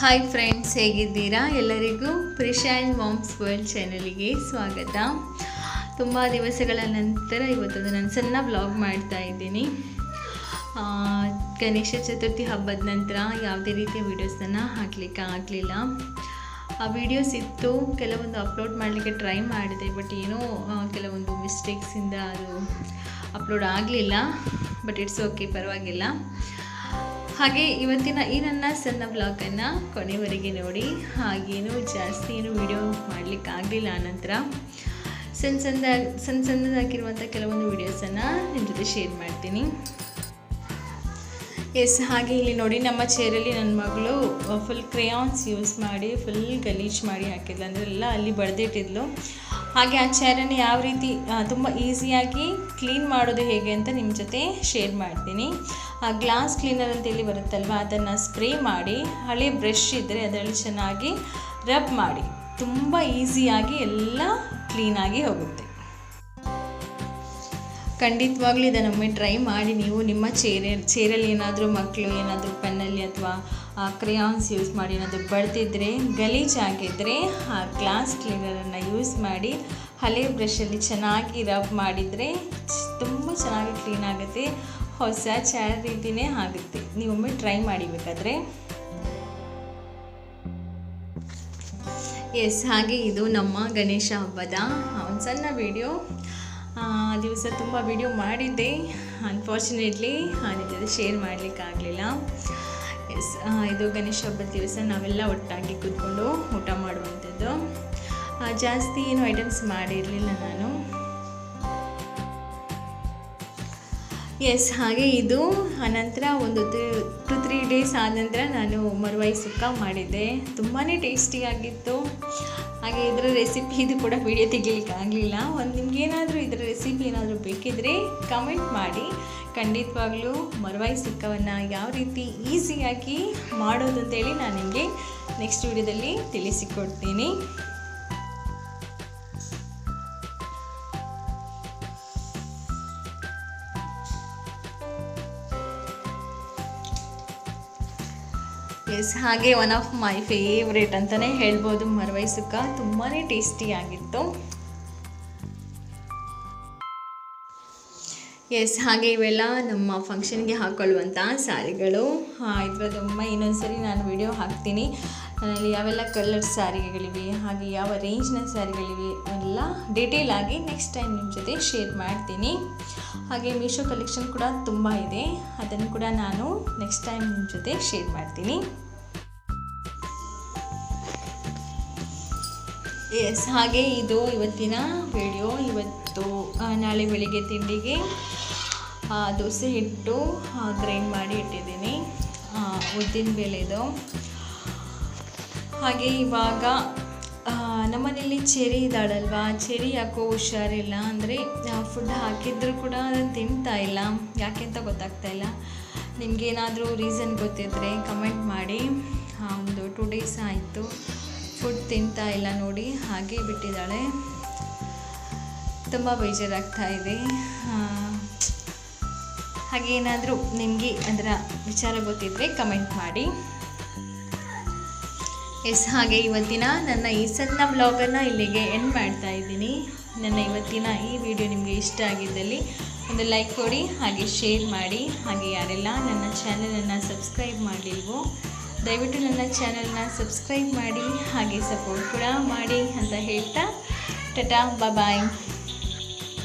Hi friends, ಹೇಗಿದ್ದೀರಾ? ಎಲ್ಲರಿಗೂ Prisha and moms world ಚಾನಲಿಗೆ ಸ್ವಾಗತ. ತುಂಬ ದಿವಸಗಳ ನಂತರ ಇವತ್ತೊಂದು ನಾನು ಸಣ್ಣ ವ್ಲಾಗ್ ಮಾಡ್ತಾ ಇದ್ದೀನಿ. ಗಣೇಶ ಚತುರ್ಥಿ ಹಬ್ಬದ ನಂತರ ಯಾವುದೇ ರೀತಿಯ ವೀಡಿಯೋಸನ್ನು ಹಾಕಲಿಕ್ಕೆ ಆಗಲಿಲ್ಲ. ಆ ವಿಡಿಯೋಸ್ ಇತ್ತು, ಕೆಲವೊಂದು ಅಪ್ಲೋಡ್ ಮಾಡಲಿಕ್ಕೆ ಟ್ರೈ ಮಾಡಿದೆ, ಬಟ್ ಏನೋ ಕೆಲವೊಂದು ಮಿಸ್ಟೇಕ್ಸಿಂದ ಅದು ಅಪ್ಲೋಡ್ ಆಗಲಿಲ್ಲ. ಬಟ್ ಇಟ್ಸ್ ಓಕೆ, ಪರವಾಗಿಲ್ಲ. ಹಾಗೆ ಇವತ್ತಿನ ಈ ನನ್ನ ಸಣ್ಣ ವ್ಲಾಗನ್ನು ಕೊನೆವರೆಗೆ ನೋಡಿ. ಹಾಗೇನು ಜಾಸ್ತಿ ಏನು ವಿಡಿಯೋ ಮಾಡಲಿಕ್ಕಾಗಲಿಲ್ಲ. ನಂತರ ಸಣ್ಣದಾಗಿರುವಂಥ ಕೆಲವೊಂದು ವೀಡಿಯೋಸನ್ನು ನಿಮ್ಮ ಜೊತೆ ಶೇರ್ ಮಾಡ್ತೀನಿ. ಹಾಗೆ ಇಲ್ಲಿ ನೋಡಿ, ನಮ್ಮ ಚೇರಲ್ಲಿ ನನ್ನ ಮಗಳು ಫುಲ್ ಕ್ರೇಯಾನ್ಸ್ ಯೂಸ್ ಮಾಡಿ ಫುಲ್ ಗಲೀಜು ಮಾಡಿ ಹಾಕಿದ್ಲು, ಅಂದರೆ ಎಲ್ಲ ಅಲ್ಲಿ ಬಡ್ದಿಟ್ಟಿದ್ಲು. ಹಾಗೆ ಆ ಚೇರನ್ನು ಯಾವ ರೀತಿ ತುಂಬ ಈಸಿಯಾಗಿ ಕ್ಲೀನ್ ಮಾಡೋದು ಹೇಗೆ ಅಂತ ನಿಮ್ಮ ಜೊತೆ ಶೇರ್ ಮಾಡ್ತೀನಿ. ಆ ಗ್ಲಾಸ್ ಕ್ಲೀನರ್ ಅಂತೇಳಿ ಬರುತ್ತಲ್ವ, ಅದನ್ನು ಸ್ಪ್ರೇ ಮಾಡಿ ಹಳೆ ಬ್ರಷ್ ಇದ್ದರೆ ಅದರಲ್ಲಿ ಚೆನ್ನಾಗಿ ರಬ್ ಮಾಡಿ ತುಂಬ ಈಸಿಯಾಗಿ ಎಲ್ಲ ಕ್ಲೀನಾಗಿ ಹೋಗುತ್ತೆ. ಖಂಡಿತವಾಗ್ಲೂ ಇದನ್ನೊಮ್ಮೆ ಟ್ರೈ ಮಾಡಿ. ನೀವು ನಿಮ್ಮ ಚೇರಲ್ಲಿ ಏನಾದರೂ ಮಕ್ಕಳು ಏನಾದರೂ ಪೆನ್ನಲ್ಲಿ ಅಥವಾ ಕ್ರೇಯಾನ್ಸ್ ಯೂಸ್ ಮಾಡಿ ಏನಾದರೂ ಬಡ್ತಿದ್ರೆ, ಗಲೀಜಾಗಿದ್ದರೆ ಆ ಗ್ಲಾಸ್ ಕ್ಲೀನರನ್ನು ಯೂಸ್ ಮಾಡಿ ಹಳೆ ಬ್ರಷಲ್ಲಿ ಚೆನ್ನಾಗಿ ರಬ್ ಮಾಡಿದರೆ ತುಂಬ ಚೆನ್ನಾಗಿ ಕ್ಲೀನ್ ಆಗುತ್ತೆ. ಹೊಸ ಚೇರ್ ರೀತಿಯೇ ಆಗುತ್ತೆ. ನೀವೊಮ್ಮೆ ಟ್ರೈ ಮಾಡಿಬೇಕಾದ್ರೆ. ಹಾಗೆ ಇದು ನಮ್ಮ ಗಣೇಶ ಹಬ್ಬದ ಒಂದು ಸಣ್ಣ ವಿಡಿಯೋ. ದಿವಸ ತುಂಬ ವಿಡಿಯೋ ಮಾಡಿದ್ದೆ, ಅನ್ಫಾರ್ಚುನೇಟ್ಲಿ ನಿಮ್ಮ ಜೊತೆ ಶೇರ್ ಮಾಡಲಿಕ್ಕಾಗಲಿಲ್ಲ. ಇದು ಗಣೇಶ ಹಬ್ಬದ ದಿವಸ ನಾವೆಲ್ಲ ಒಟ್ಟಾಗಿ ಕೂತ್ಕೊಂಡು ಊಟ ಮಾಡುವಂಥದ್ದು. ಜಾಸ್ತಿ ಏನು ಐಟಮ್ಸ್ ಮಾಡಿರಲಿಲ್ಲ ನಾನು. ಹಾಗೆ ಇದು ಅನಂತರ ಒಂದು 2-3 ಡೇಸ್ ಆದ ನಂತರ ನಾನು ಮರುವಾಯಿ ಸುಕ್ಕ ಮಾಡಿದ್ದೆ. ತುಂಬಾ ಟೇಸ್ಟಿಯಾಗಿತ್ತು. ಹಾಗೆ ಇದರ ರೆಸಿಪಿ ಇದು ಕೂಡ ವಿಡಿಯೋ ತೆಗಿಲಿಕ್ಕೆ ಆಗಲಿಲ್ಲ. ನಿಮಗೇನಾದರೂ ಇದರ ರೆಸಿಪಿ ಏನಾದರೂ ಬೇಕಿದ್ದರೆ ಕಮೆಂಟ್ ಮಾಡಿ. ಖಂಡಿತವಾಗ್ಲೂ ಮರುವಾಯಿ ಸುಕ್ಕವನ್ನು ಯಾವ ರೀತಿ ಈಸಿಯಾಗಿ ಮಾಡೋದು ಅಂತೇಳಿ ನಾನು ನಿಮಗೆ ನೆಕ್ಸ್ಟ್ ವಿಡಿಯೋದಲ್ಲಿ ತಿಳಿಸಿಕೊಡ್ತೀನಿ. ಹಾಗೆ ಒನ್ ಆಫ್ ಮೈ ಫೇವ್ರೇಟ್ ಅಂತಲೇ ಹೇಳ್ಬೋದು ಮರುವಾಯಿ ಸುಕ್ಕ. ತುಂಬಾ ಟೇಸ್ಟಿಯಾಗಿತ್ತು. ಹಾಗೆ ಇವೆಲ್ಲ ನಮ್ಮ ಫಂಕ್ಷನ್ಗೆ ಹಾಕ್ಕೊಳ್ಳುವಂಥ ಸ್ಯಾರಿಗಳು. ಇದರದೊಮ್ಮೆ ಇನ್ನೊಂದ್ಸರಿ ನಾನು ವಿಡಿಯೋ ಹಾಕ್ತೀನಿ. ನನ್ನಲ್ಲಿ ಯಾವೆಲ್ಲ ಕಲರ್ ಸ್ಯಾರಿಗಳಿವೆ, ಹಾಗೆ ಯಾವ ರೇಂಜ್ನ ಸ್ಯಾರಿಗಳಿವೆ ಎಲ್ಲ ಡೀಟೇಲ್ ಆಗಿ ನೆಕ್ಸ್ಟ್ ಟೈಮ್ ನಿಮ್ಮ ಜೊತೆ ಶೇರ್ ಮಾಡ್ತೀನಿ. ಹಾಗೆ ಮೀಶೋ ಕಲೆಕ್ಷನ್ ಕೂಡ ತುಂಬ ಇದೆ, ಅದನ್ನು ಕೂಡ ನಾನು ನೆಕ್ಸ್ಟ್ ಟೈಮ್ ನಿಮ್ಮ ಜೊತೆ ಶೇರ್ ಮಾಡ್ತೀನಿ. ಹಾಗೆ ಇದು ಇವತ್ತಿನ ವಿಡಿಯೋ. ಇವತ್ತು ನಾಳೆ ಬೆಳಿಗ್ಗೆ ತಿಂಡಿಗೆ ದೋಸೆ ಹಿಟ್ಟು ಗ್ರೈಂಡ್ ಮಾಡಿ ಇಟ್ಟಿದ್ದೀನಿ, ಉದ್ದಿನ ಬೇಳೆದು. ಹಾಗೆ ಇವಾಗ ನಮ್ಮನೇಲಿ ಚೆರಿ ಇದ್ದಾಳಲ್ವ, ಚೆರಿ ಯಾಕೋ ಹುಷಾರಿಲ್ಲ. ಅಂದರೆ ಫುಡ್ ಹಾಕಿದ್ರು ಕೂಡ ಅದನ್ನು ತಿಂತಾ ಇಲ್ಲ, ಯಾಕೆ ಅಂತ ಗೊತ್ತಾಗ್ತಾ ಇಲ್ಲ. ನಿಮಗೇನಾದರೂ ರೀಸನ್ ಗೊತ್ತಿದ್ದರೆ ಕಮೆಂಟ್ ಮಾಡಿ. ಒಂದು 2 ಡೇಸ್ ಆಯಿತು ಫುಡ್ ತಿಂತಾ ಇಲ್ಲ ನೋಡಿ, ಹಾಗೆ ಬಿಟ್ಟಿದ್ದಾಳೆ. ತುಂಬ ಬೇಜಾರಾಗ್ತಾ ಇದೆ. ಹಾಗೆ ಏನಾದರೂ ನಿಮಗೆ ಅದರ ವಿಚಾರ ಗೊತ್ತಿದ್ದರೆ ಕಮೆಂಟ್ ಮಾಡಿ. ಹಾಗೆ ಇವತ್ತಿನ ನನ್ನ ಈ ಸಣ್ಣ ವ್ಲಾಗನ್ನು ಇಲ್ಲಿಗೆ ಎಂಡ್ ಮಾಡ್ತಾ ಇದ್ದೀನಿ. ನನ್ನ ಇವತ್ತಿನ ಈ ವಿಡಿಯೋ ನಿಮಗೆ ಇಷ್ಟ ಆಗಿದ್ದಲ್ಲಿ ಒಂದು ಲೈಕ್ ಕೊಡಿ, ಹಾಗೆ ಶೇರ್ ಮಾಡಿ. ಹಾಗೆ ಯಾರೆಲ್ಲ ನನ್ನ ಚಾನಲನ್ನು ಸಬ್ಸ್ಕ್ರೈಬ್ ಮಾಡಲಿಲ್ವೋ ದಯವಿಟ್ಟು ನನ್ನ ಚಾನಲ್ನ ಸಬ್ಸ್ಕ್ರೈಬ್ ಮಾಡಿ, ಹಾಗೆ ಸಪೋರ್ಟ್ ಕೂಡ ಮಾಡಿ ಅಂತ ಹೇಳ್ತಾ ಟಾಟಾ, ಬಾಯ್.